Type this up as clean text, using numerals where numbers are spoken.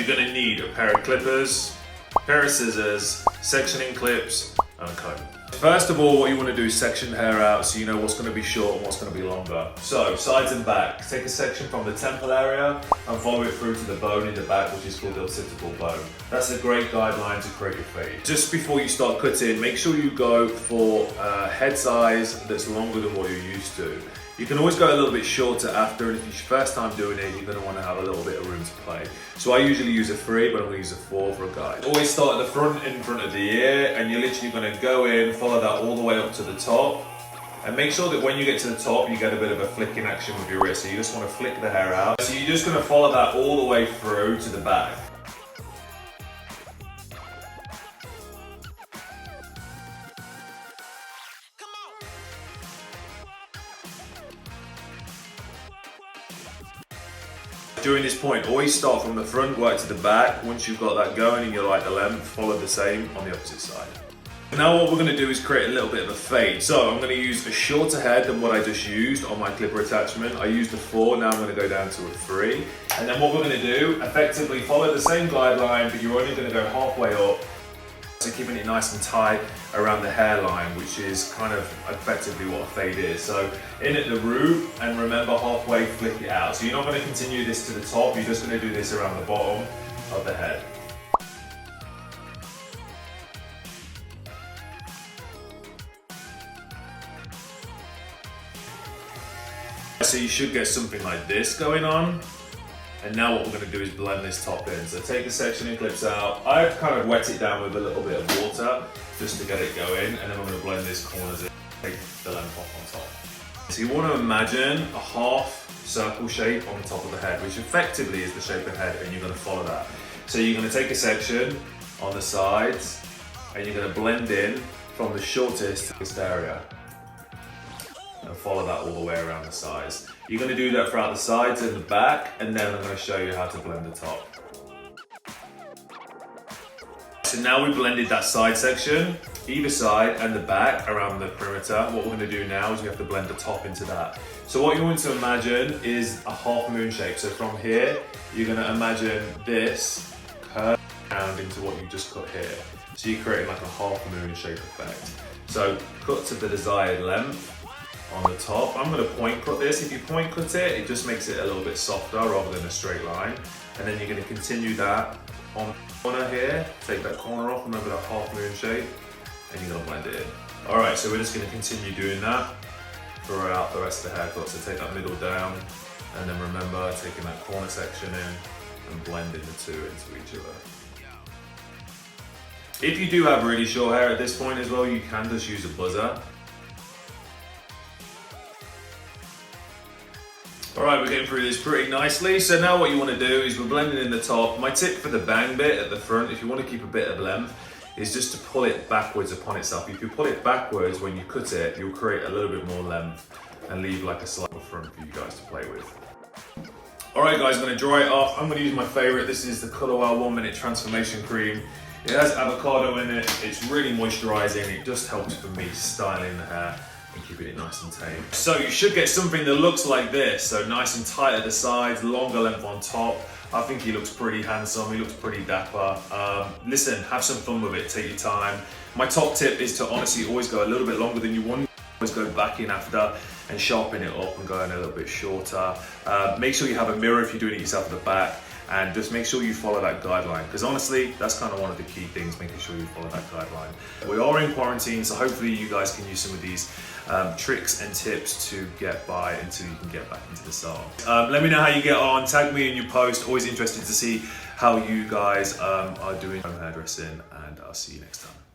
you're gonna need a pair of clippers, a pair of scissors, sectioning clips, and a comb. First of all, what you want to do is section the hair out so you know what's going to be short and what's going to be longer. So, sides and back. Take a section from the temple area and follow it through to the bone in the back, which is called the occipital bone. That's a great guideline to create your fade. Just before you start cutting, make sure you go for a head size that's longer than what you're used to. You can always go a little bit shorter after, and if it's your first time doing it, you're going to want to have a little bit of room to play. So I usually use a 3, but I'm going to use a 4 for a guide. Always start at the front, in front of the ear, and you're literally going to go in, follow that all the way up to the top, and make sure that when you get to the top, you get a bit of a flicking action with your wrist. So you just want to flick the hair out. So you're just going to follow that all the way through to the back. During this point, always start from the front, work to the back. Once you've got that going and you like the length, follow the same on the opposite side. Now what we're going to do is create a little bit of a fade. So I'm going to use a shorter head than what I just used on my clipper attachment. I used a 4, now I'm going to go down to a 3. And then what we're going to do, effectively follow the same guideline, but you're only going to go halfway up. So keeping it nice and tight around the hairline, which is kind of effectively what a fade is. So in at the root, and remember halfway flick it out. So you're not going to continue this to the top, you're just going to do this around the bottom of the head. So you should get something like this going on. And now what we're going to do is blend this top in. So take the sectioning clips out. I've kind of wet it down with a little bit of water just to get it going, and then I'm going to blend these corners in, take the length off on top. So you want to imagine a half circle shape on the top of the head, which effectively is the shape of the head, and you're going to follow that. So you're going to take a section on the sides, and you're going to blend in from the shortest to this area. And follow that all the way around the sides. You're going to do that throughout the sides and the back, and then I'm going to show you how to blend the top. So now we've blended that side section, either side and the back around the perimeter. What we're going to do now is we have to blend the top into that. So what you want to imagine is a half moon shape. So from here, you're going to imagine this curve around into what you just cut here. So you're creating like a half moon shape effect. So cut to the desired length on the top. I'm going to point cut this. If you point cut it, it just makes it a little bit softer rather than a straight line. And then you're going to continue that on the corner here. Take that corner off, remember that half moon shape, and you're going to blend it in. Alright, so we're just going to continue doing that throughout the rest of the haircut. So take that middle down, and then remember taking that corner section in and blending the two into each other. If you do have really short hair at this point as well, you can just use a buzzer. Alright, we're getting through this pretty nicely. So now what you want to do is we're blending in the top. My tip for the bang bit at the front, if you want to keep a bit of length, is just to pull it backwards upon itself. If you pull it backwards when you cut it, you'll create a little bit more length and leave like a slight front for you guys to play with. Alright guys, I'm going to dry it off. I'm going to use my favourite. This is the Color Wow 1 Minute Transformation Cream. It has avocado in it. It's really moisturising. It just helps for me styling the hair and keeping it nice and tame. So you should get something that looks like this. So nice and tight at the sides, longer length on top. I think he looks pretty handsome, he looks pretty dapper. Listen, have some fun with it, take your time. My top tip is to honestly always go a little bit longer than you want. Always go back in after and sharpen it up and go in a little bit shorter. Make sure you have a mirror if you're doing it yourself at the back. And just make sure you follow that guideline, because honestly, that's kind of one of the key things, making sure you follow that guideline. We are in quarantine, so hopefully you guys can use some of these tricks and tips to get by until you can get back into the salon. Let me know how you get on, tag me in your post. Always interested to see how you guys are doing home hairdressing, and I'll see you next time.